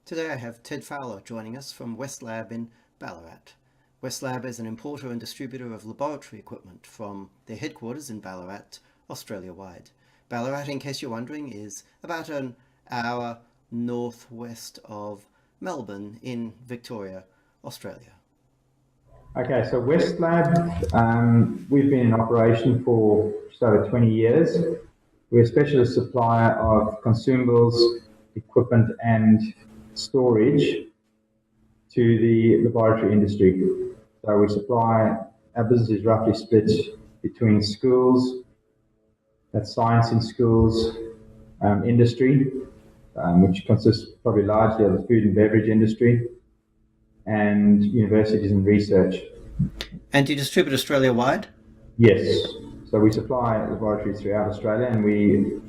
Today I have Ted Fowler joining us from Westlab in Ballarat. Westlab is an importer and distributor of laboratory equipment from their headquarters in Ballarat, Australia-wide. Ballarat, in case you're wondering, is about an hour northwest of Melbourne in Victoria, Australia. Okay, so Westlab, we've been in operation for just over 20 years. We're a specialist supplier of consumables, equipment and storage to the laboratory industry. So we supply, our business is roughly split between schools, that's science in schools, industry, which consists probably largely of the food and beverage industry, and universities and research. And do you distribute Australia-wide? Yes. So we supply laboratories throughout Australia, and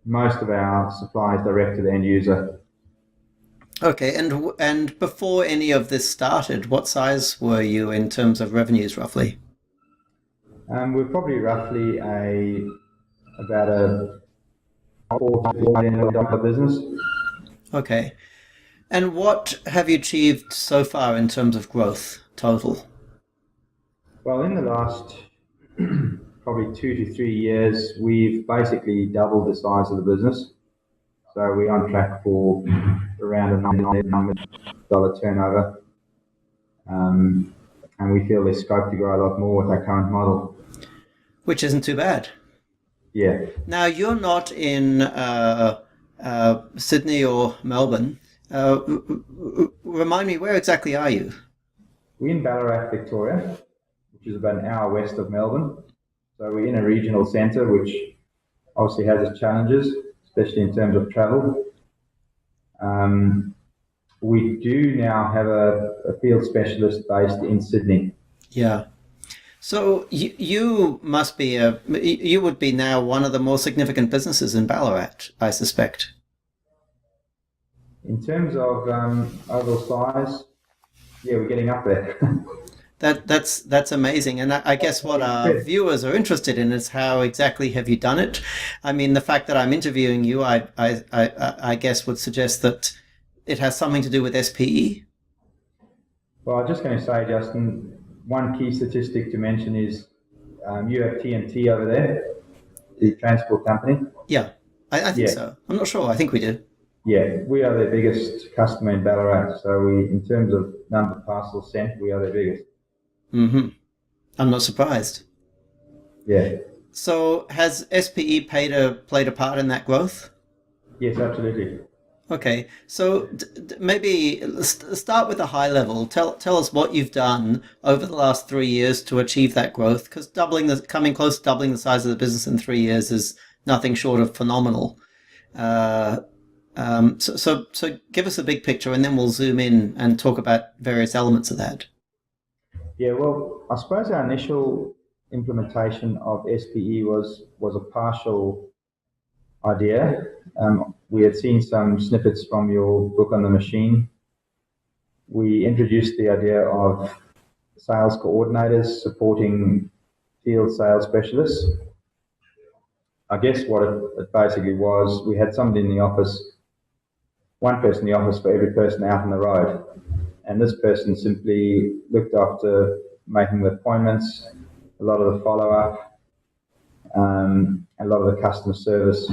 most of our supply is direct to the end user. Okay, and before any of this started, what size were you in terms of revenues, roughly? We're probably roughly about a $4 million business. Okay. And what have you achieved so far in terms of growth total? Well, in the last probably 2 to 3 years, we've basically doubled the size of the business. So we're on track for around a $9 million turnover. And we feel there's scope to grow a lot more with our current model. Which isn't too bad. Yeah. Now, you're not in Sydney or Melbourne. Remind me, where exactly are you? We're in Ballarat, Victoria, which is about an hour west of Melbourne. So we're in a regional centre, which obviously has its challenges, especially in terms of travel. We do now have a field specialist based in Sydney. Yeah. So you must be you would be now one of the more significant businesses in Ballarat, I suspect. In terms of overall size, yeah, we're getting up there. That's amazing, and I guess what our viewers are interested in is how exactly have you done it. I mean, the fact that I'm interviewing you, I guess would suggest that it has something to do with SPE. Well, I'm just going to say, Justin, one key statistic to mention is you have TNT over there, the transport company. Yeah, I think so. I'm not sure. I think we do. Yeah, we are their biggest customer in Ballarat. So in terms of number of parcels sent, we are their biggest. Mm-hmm. I'm not surprised. Yeah. So has SPE played a part in that growth? Yes, absolutely. Okay, so maybe start with a high level. Tell us what you've done over the last 3 years to achieve that growth, because coming close to doubling the size of the business in 3 years is nothing short of phenomenal. So give us a big picture, and then we'll zoom in and talk about various elements of that. Yeah, well, I suppose our initial implementation of SPE was a partial idea. We had seen some snippets from your book on the machine. We introduced the idea of sales coordinators supporting field sales specialists. I guess what it basically was, we had somebody in the office, one person in the office for every person out on the road. And this person simply looked after making the appointments, a lot of the follow-up, a lot of the customer service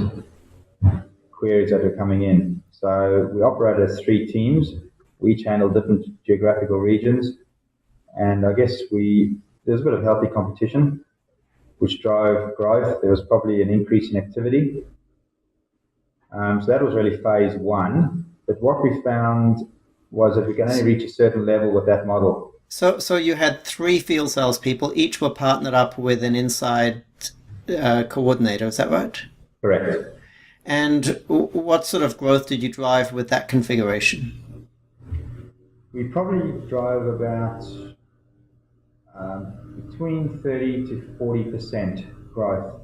queries that are coming in. So we operated as 3 teams. We each handled different geographical regions. And I guess there's a bit of healthy competition, which drove growth. There was probably an increase in activity. So that was really phase 1. But what we found was that we can only reach a certain level with that model. So you had 3 field salespeople, each were partnered up with an inside coordinator, is that right? Correct. And what sort of growth did you drive with that configuration? We probably drove about between 30 to 40% growth.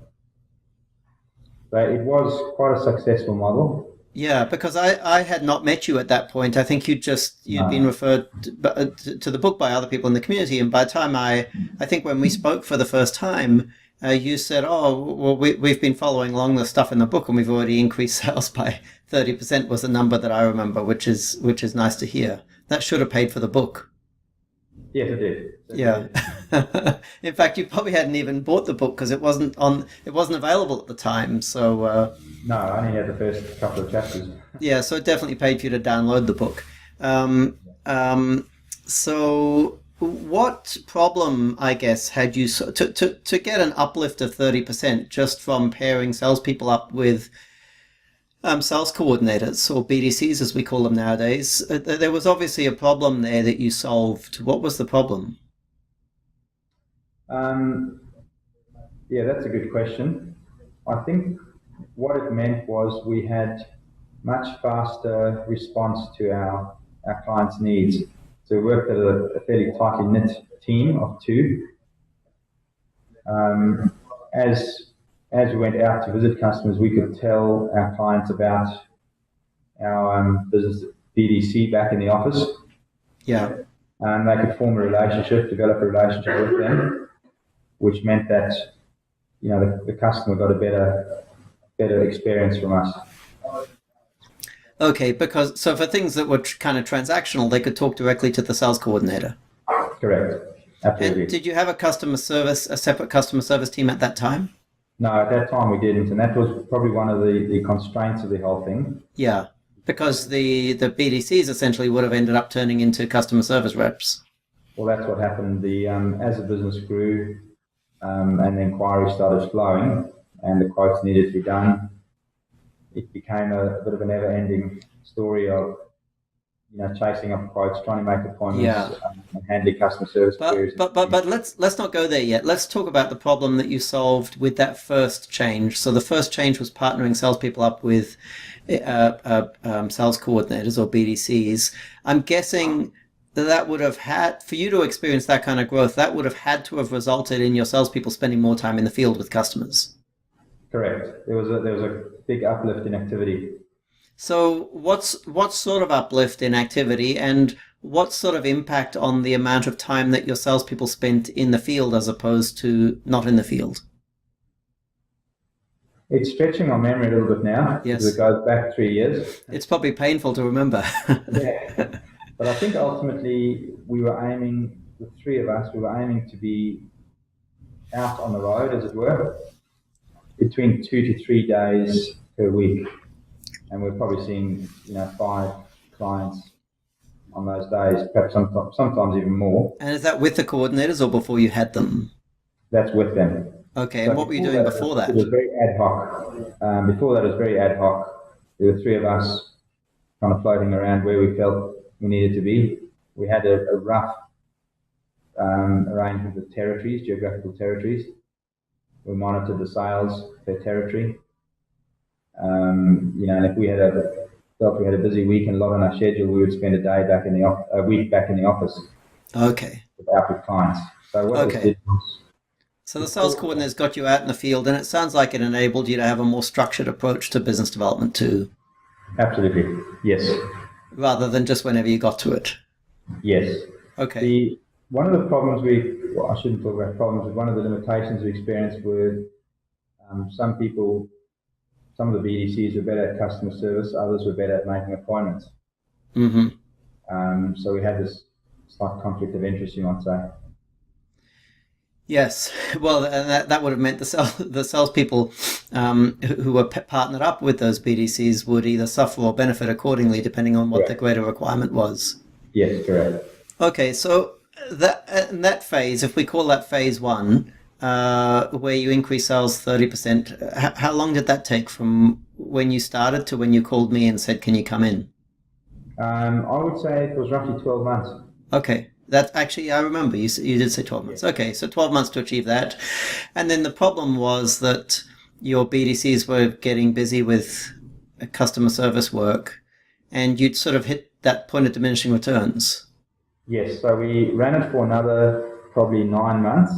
So it was quite a successful model. Yeah, because I had not met you at that point. I think you'd been referred to the book by other people in the community. And by the time I think when we spoke for the first time, You said, "Oh, well, we've been following along the stuff in the book, and we've already increased sales by 30%." Was a number that I remember, which is nice to hear. That should have paid for the book. Yes, it did. Yeah. In fact, you probably hadn't even bought the book because it wasn't available at the time. So No, I only had the first couple of chapters. yeah, so it definitely paid for you to download the book. Um, so what problem, I guess, had you to get an uplift of 30% just from pairing salespeople up with sales coordinators or BDCs as we call them nowadays? There was obviously a problem there that you solved. What was the problem? Um, yeah, that's a good question. I think what it meant was we had much faster response to our clients' needs. So we worked at a fairly tightly knit team of two. Um, as we went out to visit customers, we could tell our clients about our business BDC back in the office, Yeah. and they could form a relationship, develop a relationship with them, which meant that the customer got a better experience from us. Okay, because so for things that were kind of transactional, they could talk directly to the sales coordinator. Correct. And Absolutely. did you have a separate customer service team at that time? No, at that time we didn't, and that was probably one of the constraints of the whole thing. Yeah, because the BDCs essentially would have ended up turning into customer service reps. Well, that's what happened. The as the business grew, and the inquiries started flowing, and the quotes needed to be done, it became a bit of a never-ending story of chasing up quotes, trying to make appointments, Yeah. and handling customer service queries. But let's not go there yet. Let's talk about the problem that you solved with that first change. So the first change was partnering salespeople up with sales coordinators or BDCs. I'm guessing that would have had, for you to experience that kind of growth, that would have had to have resulted in your salespeople spending more time in the field with customers. Correct. There was a big uplift in activity. So what sort of uplift in activity and what sort of impact on the amount of time that your salespeople spent in the field as opposed to not in the field? It's stretching my memory a little bit now because Yes. it goes back 3 years. It's probably painful to remember. Yeah. But I think ultimately the three of us, we were aiming to be out on the road, as it were, between 2 to 3 days per week. And we're probably seeing, 5 clients on those days, perhaps sometimes even more. And is that with the coordinators or before you had them? That's with them. Okay, So and what were you doing before it that? was very ad hoc. Before that, it was very ad hoc. There were three of us kind of floating around where we felt we needed to be. We had a rough arrangement of territories, geographical territories. We monitored the sales per territory. And if we felt we had a busy week and a lot on our schedule, we would spend a week back in the office Okay. with clients. So what this Okay. did was, So the sales coordinators got you out in the field, and it sounds like it enabled you to have a more structured approach to business development too, absolutely, yes, rather than just whenever you got to it. yes. Okay. One of the problems I shouldn't talk about problems, but one of the limitations we experienced were some people, some of the BDCs were better at customer service, others were better at making appointments. Mm-hmm. So we had this slight conflict of interest, you might say. Yes. Well, and that would have meant the salespeople who were partnered up with those BDCs would either suffer or benefit accordingly, depending on what the greater requirement was. Yes, correct. Okay, so in that phase, if we call that phase one, where you increase sales 30%, how long did that take from when you started to when you called me and said, "Can you come in?" I would say it was roughly 12 months. Okay, that's actually, I remember you did say 12 months. Okay, so 12 months to achieve that. And then the problem was that your BDCs were getting busy with customer service work and you'd sort of hit that point of diminishing returns. Yes, so we ran it for another probably 9 months,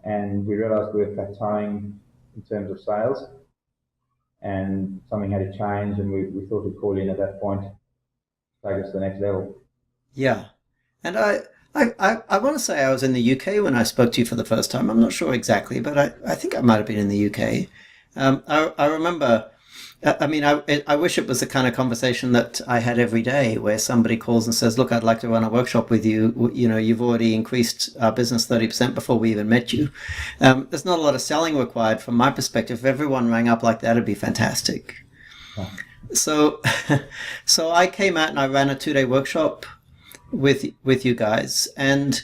and we realized we were plateauing in terms of sales, and something had to change, and we thought we'd call in at that point, take us to the next level. Yeah. And I want to say I was in the UK when I spoke to you for the first time. I'm not sure exactly, but I think I might have been in the UK. I remember. I mean, I wish it was the kind of conversation that I had every day, where somebody calls and says, "Look, I'd like to run a workshop with you. You know, you've already increased our business 30% before we even met you." There's not a lot of selling required from my perspective. If everyone rang up like that, it'd be fantastic. Oh, So, so I came out and I ran a 2-day workshop with you guys, and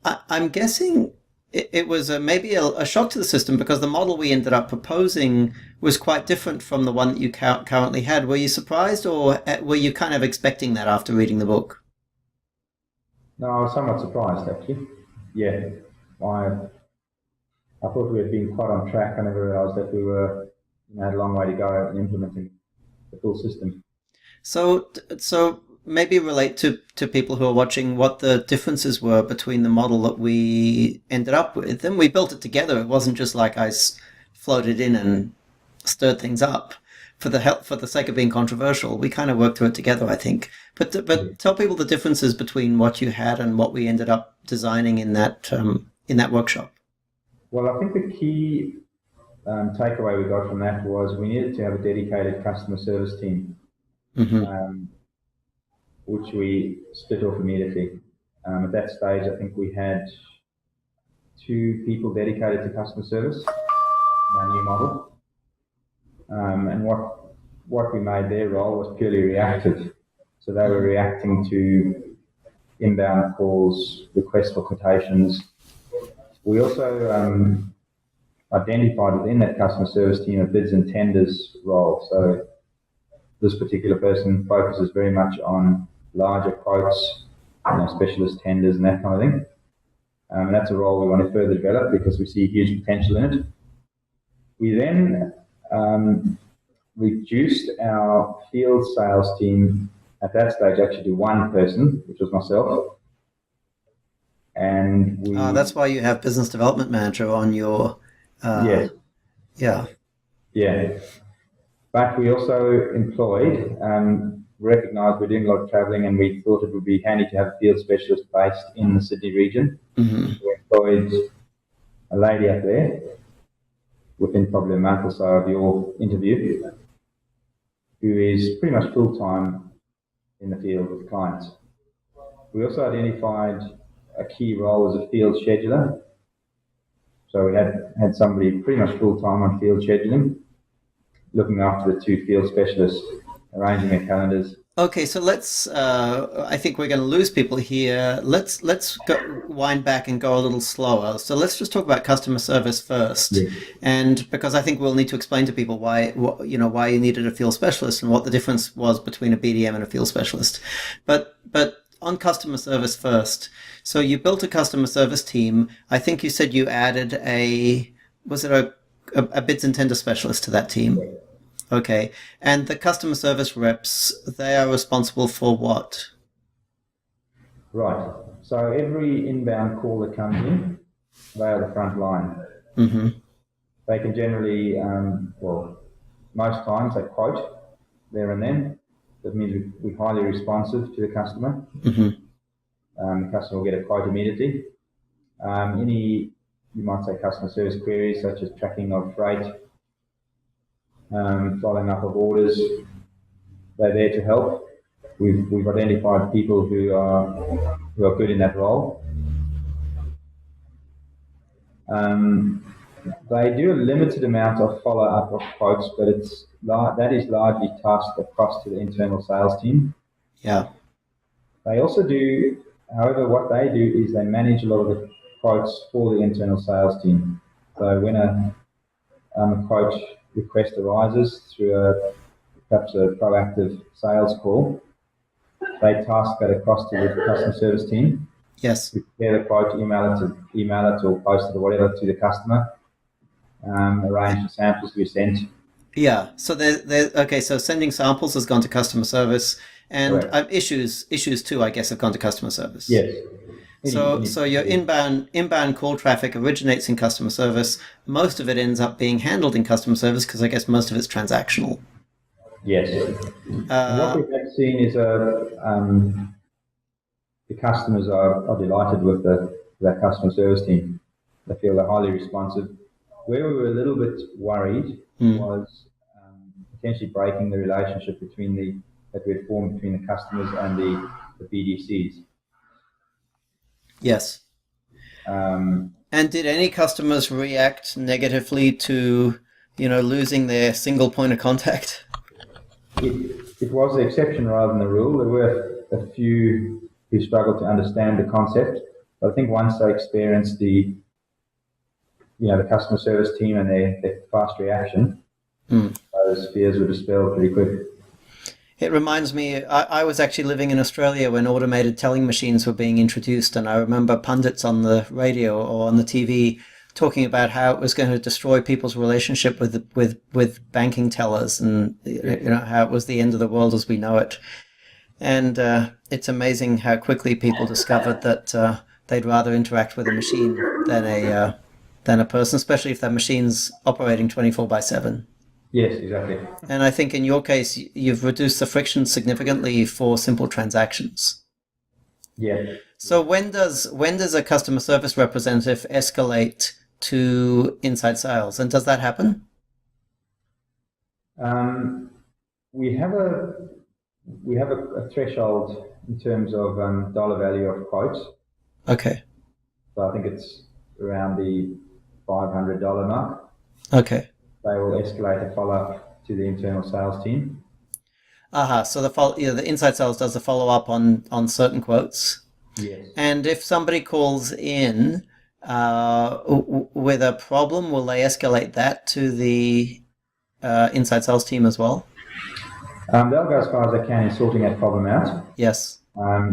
I'm guessing it was maybe a shock to the system because the model we ended up proposing was quite different from the one that you currently had. Were you surprised, or were you kind of expecting that after reading the book? no, I was somewhat surprised actually. Yeah, I thought we had been quite on track. I never realised that we were, had a long way to go in implementing the full system. So maybe relate to people who are watching what the differences were between the model that we ended up with. And we built it together. It wasn't just like floated in and stirred things up for the sake of being controversial. We kind of worked through it together, I think. But tell people the differences between what you had and what we ended up designing in that workshop. Well, I think the key takeaway we got from that was we needed to have a dedicated customer service team, which we split off immediately. At that stage, I think we had 2 people dedicated to customer service in our new model. And what we made their role was purely reactive. So they were reacting to inbound calls, requests for quotations. We also identified within that customer service team a bids and tenders role. So this particular person focuses very much on larger quotes, specialist tenders and that kind of thing. And that's a role we want to further develop because we see huge potential in it. We then reduced our field sales team at that stage actually to 1 person, which was myself. And we... that's why you have business development manager on your... yes. Yeah. Yeah. But we also employed, recognised we're doing a lot of travelling and we thought it would be handy to have a field specialist based in the Sydney region. We employed a lady up there within probably a month or so of your interview, who is pretty much full-time in the field with clients. We also identified a key role as a field scheduler. So we had somebody pretty much full-time on field scheduling, looking after the 2 field specialists, arranging their calendars. Okay, so let's. I think we're going to lose people here. Let's wind back and go a little slower. So let's just talk about customer service first, and because I think we'll need to explain to people why you needed a field specialist and what the difference was between a BDM and a field specialist. But on customer service first. So you built a customer service team. I think you said you added a bids and tender specialist to that team. Okay. And the customer service reps, they are responsible for what? Right. So every inbound call that comes in, they are the front line. They can generally, most times they quote there and then. That means we're highly responsive to the customer. The customer will get a quote immediately. Any, you might say, customer service queries such as tracking of freight, following up of orders, they're there to help. We've identified people who are good in that role. They do a limited amount of follow-up of quotes, but that is largely tasked across to the internal sales team. Yeah. They also do, however, what they do is they manage a lot of the quotes for the internal sales team. So when a quote request arises through perhaps a proactive sales call, they task that across to the customer service team. Yes. We prepare the quote, email it or post it or whatever to the customer. Arrange for samples to be sent. Yeah. So okay. So sending samples has gone to customer service, and issues too, I guess, have gone to customer service. Yes. So your inbound call traffic originates in customer service. Most of it ends up being handled in customer service because I guess most of it's transactional. Yes. What we have seen is the customers are delighted with that customer service team. They feel they're highly responsive. Where we were a little bit worried was potentially breaking the relationship that we had formed between the customers and the BDCs. Yes. And did any customers react negatively to, losing their single point of contact? It was the exception rather than the rule. There were a few who struggled to understand the concept, but I think once they experienced the customer service team and their fast reaction, those fears were dispelled pretty quick. It reminds me, I was actually living in Australia when automated telling machines were being introduced, and I remember pundits on the radio or on the TV talking about how it was going to destroy people's relationship with banking tellers, and how it was the end of the world as we know it. And it's amazing how quickly people discovered that they'd rather interact with a machine than a person, especially if that machine's operating 24/7. Yes, exactly. And I think in your case, you've reduced the friction significantly for simple transactions. Yeah. So when does a customer service representative escalate to inside sales, and does that happen? We have a threshold in terms of dollar value of quotes. Okay. So I think it's around the $500 mark. Okay. They will escalate a follow-up to the internal sales team. So the inside sales does the follow-up on certain quotes. Yes. And if somebody calls in with a problem, will they escalate that to the inside sales team as well? They'll go as far as they can in sorting that problem out. Yes.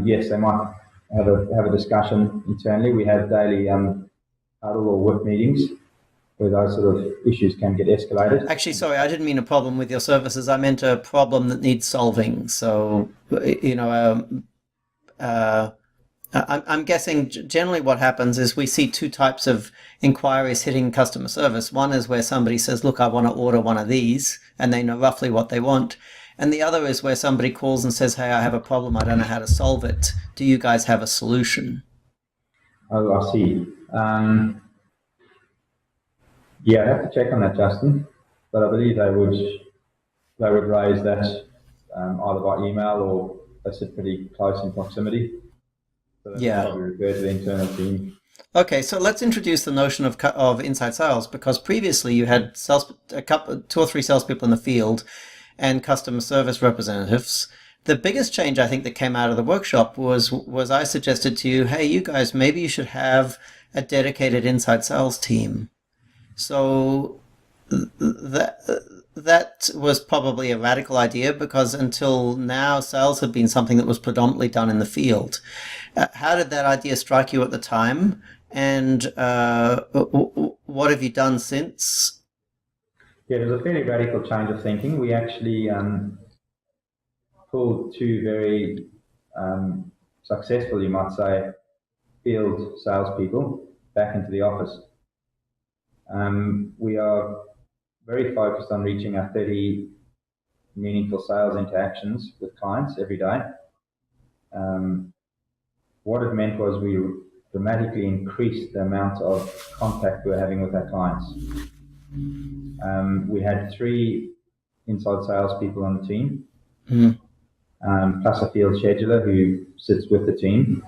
Yes, they might have a discussion internally. We have daily huddle or work meetings where those sort of issues can get escalated. Actually, sorry, I didn't mean a problem with your services. I meant a problem that needs solving. So, I'm guessing generally what happens is we see two types of inquiries hitting customer service. One is where somebody says, look, I want to order one of these, and they know roughly what they want. And the other is where somebody calls and says, hey, I have a problem. I don't know how to solve it. Do you guys have a solution? Oh, I see. Yeah, I have to check on that, Justin. But I believe they would raise that either by email or they sit pretty close in proximity. So they probably refer to the internal team. Okay, so let's introduce the notion of inside sales, because previously you had two or three salespeople in the field and customer service representatives. The biggest change I think that came out of the workshop was I suggested to you, hey, you guys, maybe you should have a dedicated inside sales team. So that was probably a radical idea, because until now sales had been something that was predominantly done in the field. How did that idea strike you at the time, and what have you done since? Yeah, it was a fairly radical change of thinking. We actually pulled two very successful, you might say, field salespeople back into the office. We are very focused on reaching our 30 meaningful sales interactions with clients every day. What it meant was we dramatically increased the amount of contact we were having with our clients. We had 3 inside salespeople on the team, plus a field scheduler who sits with the team.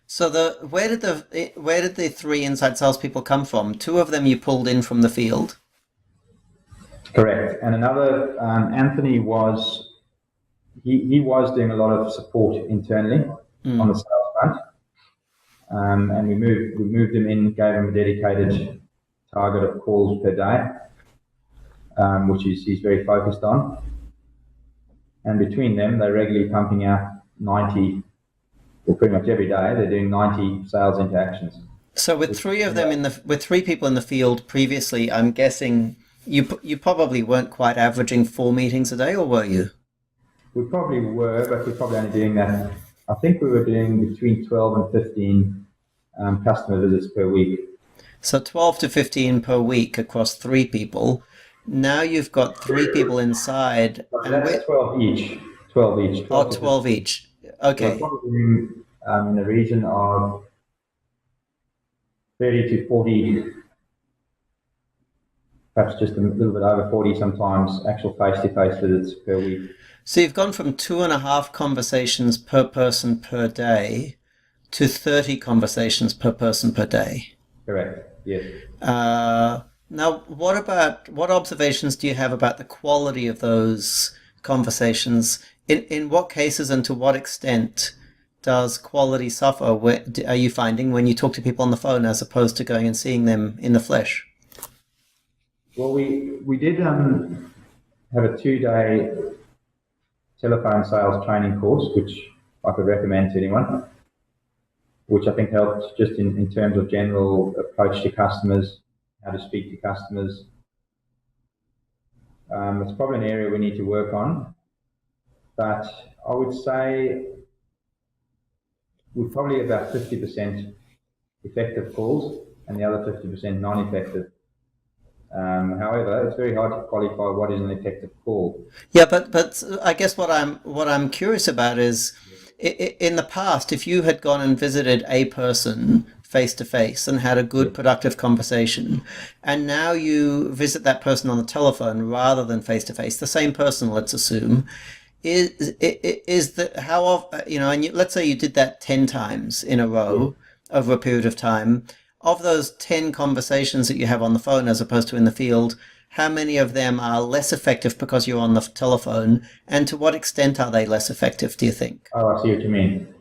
So where did the 3 inside salespeople come from? 2 of them you pulled in from the field. Correct. And another, Anthony was doing a lot of support internally on the sales front, and we moved him in, gave him a dedicated target of calls per day, which he's very focused on. And between them, they're regularly pumping out 90. Well, pretty much every day they're doing 90 sales interactions. So with 3 of them with 3 people in the field previously, I'm guessing you probably weren't quite averaging 4 meetings a day, or were you? We probably were, but we're probably only doing that. I think we were doing between 12 and 15 customer visits per week. So 12 to 15 per week across 3 people. Now you've got 3 people inside. And that's 12 each. 12 each. 12 each. Okay. We're probably doing in the region of 30 to 40, perhaps just a little bit over 40 sometimes, actual face-to-face visits per week. So you've gone from 2.5 conversations per person per day to 30 conversations per person per day. Correct, yes. Now, what observations do you have about the quality of those conversations? In what cases and to what extent does quality suffer? Are you finding when you talk to people on the phone as opposed to going and seeing them in the flesh? Well, we did have a 2-day telephone sales training course, which I could recommend to anyone, which I think helped just in terms of general approach to customers, how to speak to customers. It's probably an area we need to work on, but I would say we're probably about 50% effective calls and the other 50% non-effective. However, it's very hard to qualify what is an effective call. Yeah, but I guess what I'm curious about is in the past, if you had gone and visited a person face to face and had a good productive conversation, and now you visit that person on the telephone rather than face to face, the same person, let's assume, is that how and let's say you did that 10 times in a row over a period of time. Of those 10 conversations that you have on the phone as opposed to in the field, how many of them are less effective because you're on the telephone, and to what extent are they less effective, do you think? Oh, I see what you mean.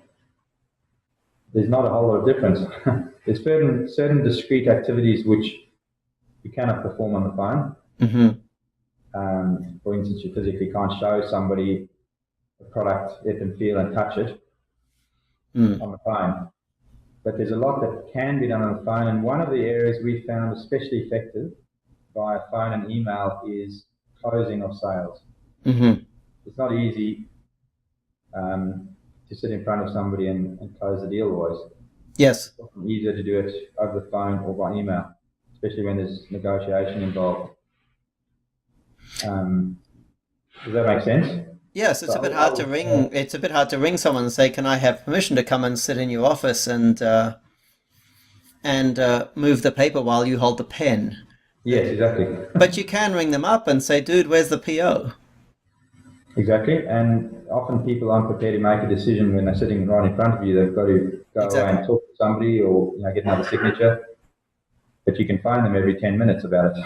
There's not a whole lot of difference. There's certain discrete activities which you cannot perform on the phone. Mm-hmm. For instance, you physically can't show somebody a product, let them feel and touch it on the phone. But there's a lot that can be done on the phone, and one of the areas we found especially effective via phone and email is closing of sales. Mm-hmm. It's not easy to sit in front of somebody and close the deal always. Yes. It's often easier to do it over the phone or by email, especially when there's negotiation involved. Does that make sense? Yes, it's a bit hard to ring. It's a bit hard to ring someone and say, "Can I have permission to come and sit in your office and move the paper while you hold the pen?" Yes, exactly. But you can ring them up and say, "Dude, where's the PO?" Exactly, and often people aren't prepared to make a decision when they're sitting right in front of you. They've got to go away and talk to somebody or get another signature. But you can phone them every 10 minutes about it.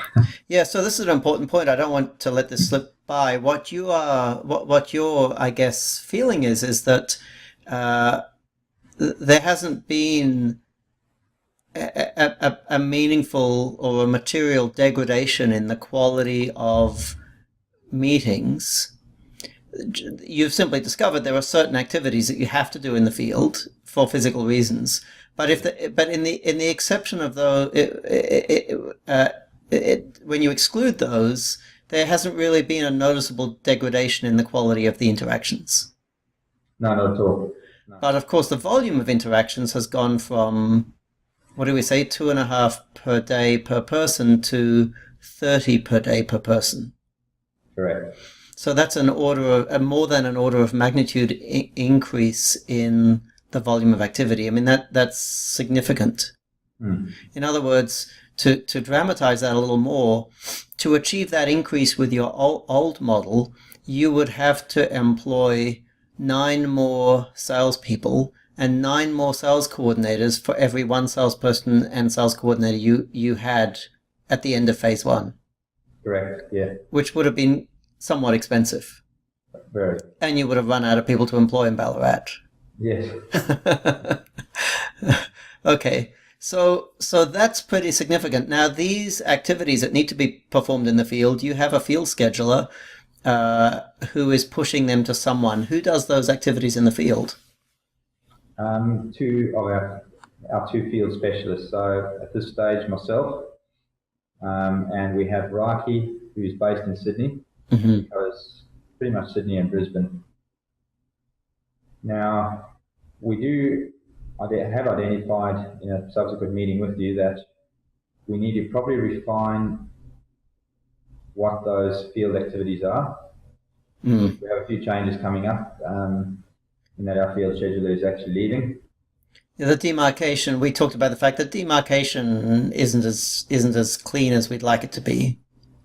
Yeah, so this is an important point. I don't want to let this slip by. What your, I guess, feeling is that there hasn't been a meaningful or a material degradation in the quality of meetings. You've simply discovered there are certain activities that you have to do in the field for physical reasons. But in the exception of those, when you exclude those, there hasn't really been a noticeable degradation in the quality of the interactions. No, not at all. No. But of course, the volume of interactions has gone from, what do we say, 2.5 per day per person to 30 per day per person. Correct. So that's more than an order of magnitude increase in the volume of activity. I mean, that's significant. In other words, to dramatize that a little more, to achieve that increase with your old model, you would have to employ 9 more salespeople and 9 more sales coordinators for every one salesperson and sales coordinator you had at the end of phase 1. Correct, yeah. Which would have been somewhat expensive. Very. And you would have run out of people to employ in Ballarat. Yes. Okay. So that's pretty significant. Now, these activities that need to be performed in the field, you have a field scheduler who is pushing them to someone. Who does those activities in the field? 2 of our 2 field specialists. So at this stage, myself, and we have Raki, who's based in Sydney, because pretty much Sydney and Brisbane. Now, I have identified in a subsequent meeting with you that we need to probably refine what those field activities are. We have a few changes coming up in that our field scheduler is actually leaving. The demarcation, we talked about the fact that demarcation isn't as clean as we'd like it to be.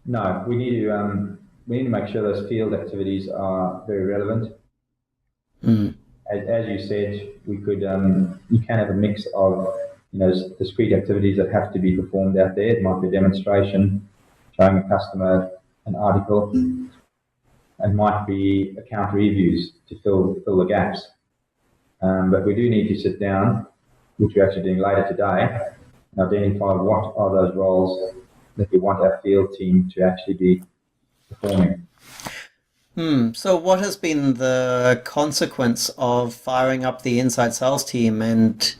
No, we need to make sure those field activities are very relevant. Mm. As you said, we could you can have a mix of discrete activities that have to be performed out there. It might be a demonstration, showing a customer an article, and might be account reviews to fill the gaps. But we do need to sit down, which we're actually doing later today, and identify what are those roles that we want our field team to actually be performing. So what has been the consequence of firing up the inside sales team and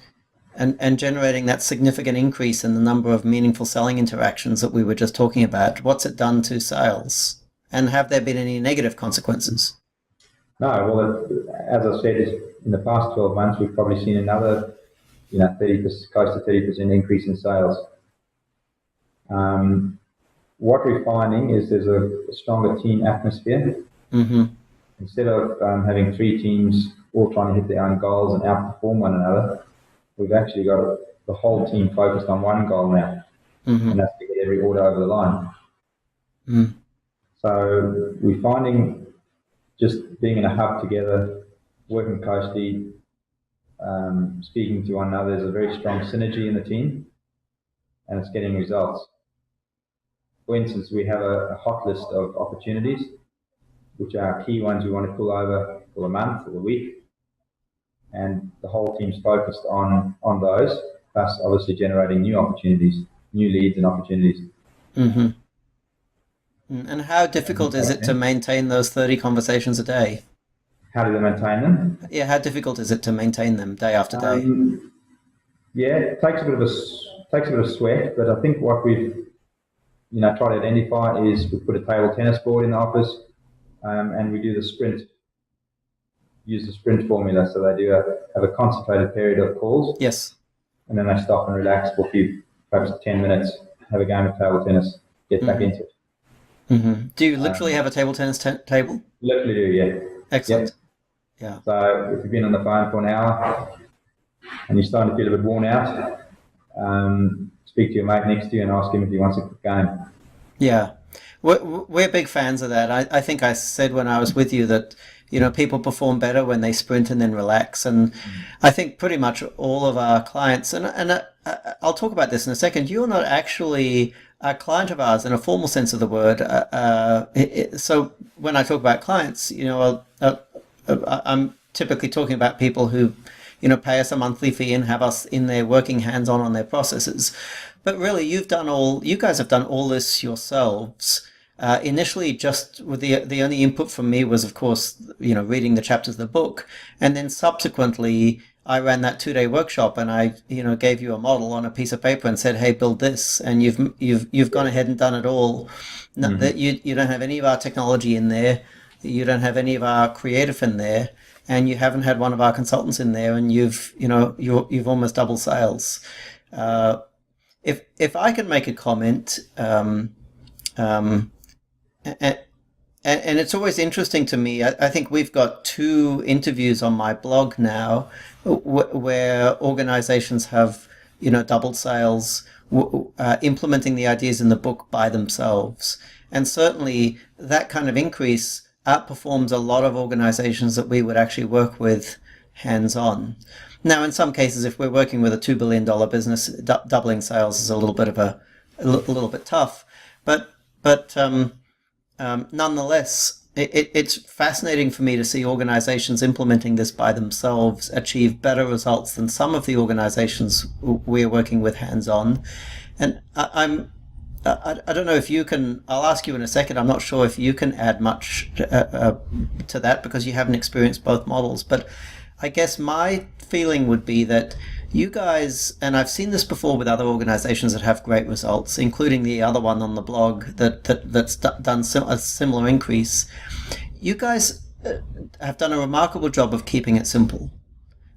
generating that significant increase in the number of meaningful selling interactions that we were just talking about? What's it done to sales? And have there been any negative consequences? No, well, as I said, in the past 12 months, we've probably seen another, 30%, close to 30% increase in sales. What we're finding is there's a stronger team atmosphere. Mm-hmm. Instead of having three teams all trying to hit their own goals and outperform one another, we've actually got the whole team focused on one goal now, and that's to get every order over the line. Mm. So we're finding just being in a hub together, working closely, speaking to one another, there's a very strong synergy in the team, and it's getting results. For instance, we have a hot list of opportunities, which are key ones we want to pull over for the month or the week, and the whole team's focused on those, plus obviously generating new opportunities, new leads and opportunities. Mm-hmm. And how difficult is it to maintain those 30 conversations a day? How do they maintain them? Yeah, how difficult is it to maintain them day after day? Yeah, it takes a bit of sweat, but I think what we've tried to identify is we put a table tennis board in the office, and we do the sprint. Use the sprint formula, so they have a concentrated period of calls. Yes. And then they stop and relax for a few, perhaps 10 minutes, have a game of table tennis, get back into it. Mm-hmm. Do you literally have a table tennis table? Literally do, yeah. Excellent. Yeah. So if you've been on the phone for an hour and you're starting to feel a bit worn out, speak to your mate next to you and ask him if he wants a quick game. Yeah. We're big fans of that. I think I said when I was with you that people perform better when they sprint and then relax. And I think pretty much all of our clients, and I'll talk about this in a second, you're not actually a client of ours in a formal sense of the word. So when I talk about clients, I'm typically talking about people who, pay us a monthly fee and have us in there working hands-on on their processes. But really, you guys have done all this yourselves. Initially, just with the only input from me was, of course, reading the chapters of the book, and then subsequently, I ran that 2-day workshop, and I, gave you a model on a piece of paper and said, "Hey, build this," and you've gone ahead and done it all. Mm-hmm. That you don't have any of our technology in there, you don't have any of our creative in there, and you haven't had one of our consultants in there, and you've almost doubled sales. If I can make a comment. And it's always interesting to me. I think we've got 2 interviews on my blog now where organizations have, doubled sales, implementing the ideas in the book by themselves. And certainly that kind of increase outperforms a lot of organizations that we would actually work with hands-on. Now, in some cases, if we're working with a $2 billion business, doubling sales is a little bit tough. But nonetheless, it's fascinating for me to see organizations implementing this by themselves achieve better results than some of the organizations we're working with hands-on. And I don't know if you can, I'll ask you in a second, I'm not sure if you can add much to that because you haven't experienced both models, but I guess my feeling would be that you guys, and I've seen this before with other organizations that have great results, including the other one on the blog that's done a similar increase. You guys have done a remarkable job of keeping it simple.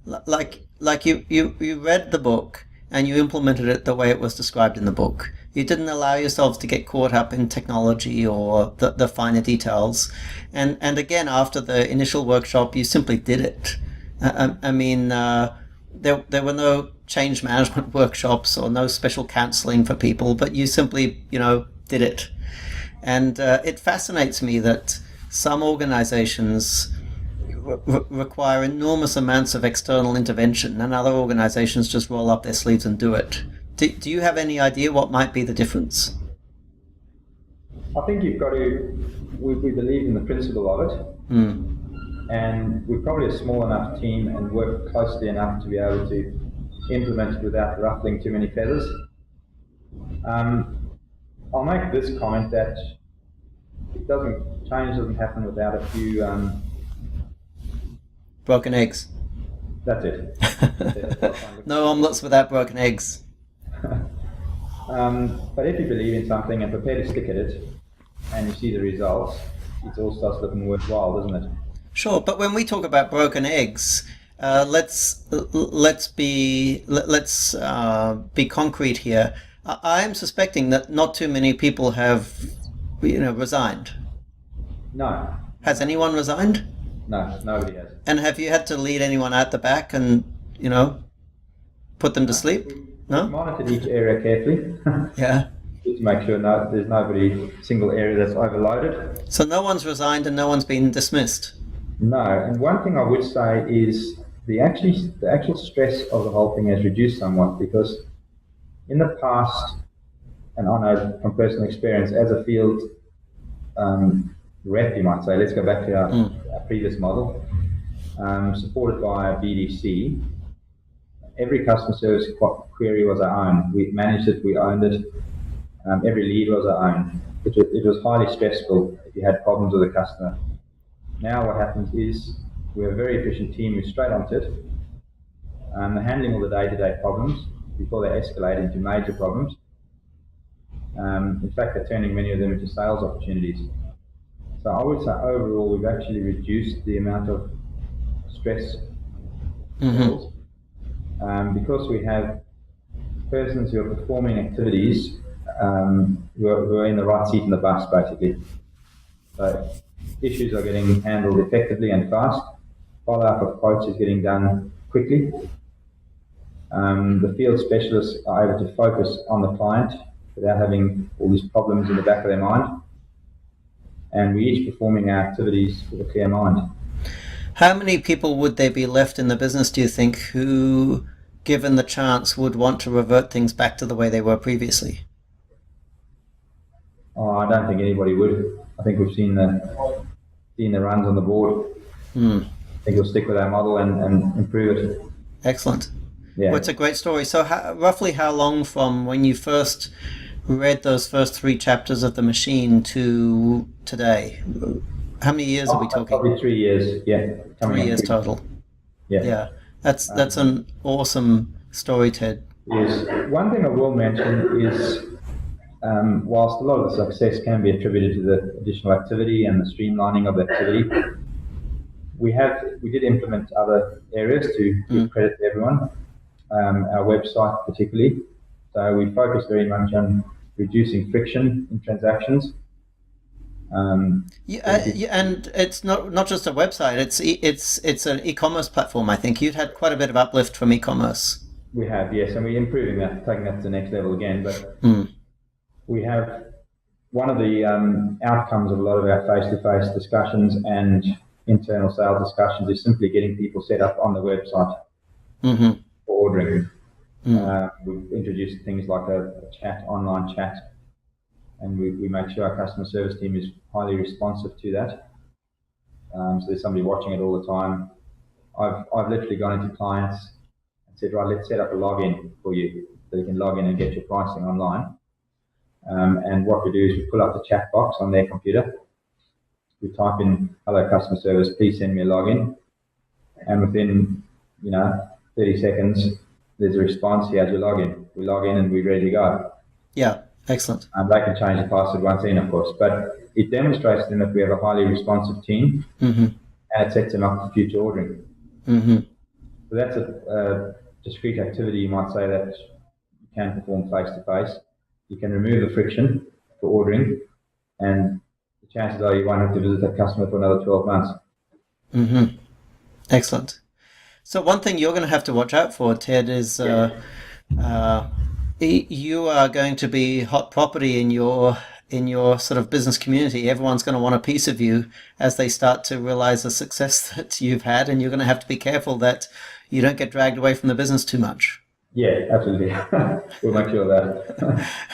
Like you read the book and you implemented it the way it was described in the book. You didn't allow yourselves to get caught up in technology or the finer details. And again, after the initial workshop, you simply did it. there were no change management workshops or no special counseling for people, but you simply, did it. And it fascinates me that some organizations require enormous amounts of external intervention, and other organizations just roll up their sleeves and do it. Do you have any idea what might be the difference? I think you've got to, we believe in the principle of it, and we're probably a small enough team and work closely enough to be able to implement it without ruffling too many feathers. I'll make this comment that change doesn't happen without a few broken eggs. That's it. No omelets without broken eggs. But if you believe in something and prepare to stick at it, and you see the results, it all starts looking worthwhile, doesn't it? Sure, but when we talk about broken eggs, let's be concrete here. I am suspecting that not too many people have, resigned. No. Has anyone resigned? No, nobody has. And have you had to lead anyone out the back and, put them to sleep? No? We've monitored each area carefully. Yeah. Just to make sure there's nobody single area that's overloaded. So no one's resigned and no one's been dismissed? No, and one thing I would say is the actual stress of the whole thing has reduced somewhat, because in the past, and I know from personal experience, as a field rep, you might say, let's go back to our previous model, supported by a BDC, every customer service query was our own. We managed it, we owned it, every lead was our own. It was highly stressful if you had problems with a customer. Now what happens is we're a very efficient team who's straight onto it. They're handling all the day-to-day problems before they escalate into major problems. In fact, they're turning many of them into sales opportunities. So I would say overall we've actually reduced the amount of stress levels, because we have persons who are performing activities who are in the right seat in the bus, basically. So issues are getting handled effectively and fast. Follow-up of quotes is getting done quickly. The field specialists are able to focus on the client without having all these problems in the back of their mind. And we're each performing our activities with a clear mind. How many people would there be left in the business, do you think, who, given the chance, would want to revert things back to the way they were previously? Oh, I don't think anybody would. I think we've seen the runs on the board. I think we'll stick with our model and improve it. Excellent. Yeah. Well, it's a great story. So roughly how long from when you first read those first 3 chapters of The Machine to today? How many years are we talking? Probably 3 years, yeah. 3 years total. Yeah. That's an awesome story, Ted. Yes. One thing I will mention is, whilst a lot of the success can be attributed to the additional activity and the streamlining of the activity, we did implement other areas to give credit to everyone. Our website particularly. So we focus very much on reducing friction in transactions. And it's not just a website. It's an e-commerce platform. I think you'd had quite a bit of uplift from e-commerce. We have, yes, and we're improving that, taking that to the next level again. But we have one of the outcomes of a lot of our face-to-face discussions and internal sales discussions is simply getting people set up on the website for ordering. We've introduced things like a online chat, and we make sure our customer service team is highly responsive to that. So there's somebody watching it all the time. I've literally gone into clients and said, right, let's set up a login for you so you can log in and get your pricing online. And what we do is we pull up the chat box on their computer. We type in, hello customer service, please send me a login. And within 30 seconds, there's a response, here's your login. We log in and we're ready to go. Yeah, excellent. And they can change the password once in, of course. But it demonstrates to them that we have a highly responsive team, and it sets them up for future ordering. So that's a discrete activity, you might say, that you can perform face-to-face. You can remove the friction for ordering, and the chances are you won't have to visit that customer for another 12 months. Excellent. So one thing you're going to have to watch out for, Ted, is Yeah. uh, you are going to be hot property in your sort of business community. Everyone's going to want a piece of you as they start to realize the success that you've had, and you're going to have to be careful that you don't get dragged away from the business too much. Yeah, absolutely. We'll make sure of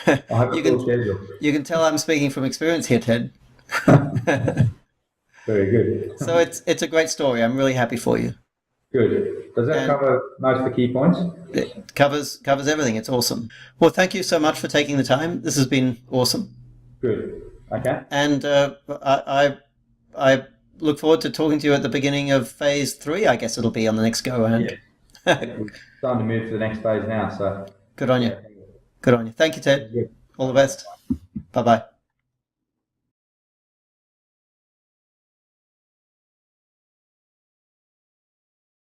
that. I have a You full can schedule. you can tell I'm speaking from experience here, Ted. Very So good. it's a great story. I'm really happy for you, Good. Does that and cover most of the key points? it covers everything. It's awesome. Well, thank you so much for taking the time. This has been awesome, Good. Okay. and I look forward to talking to you at the beginning of phase 3. I guess it'll be on the next go Yeah. around. We're starting to move to the next phase now. So, Good on you. yeah. Good on you. Thank you, Ted. Good. All the best. Bye bye.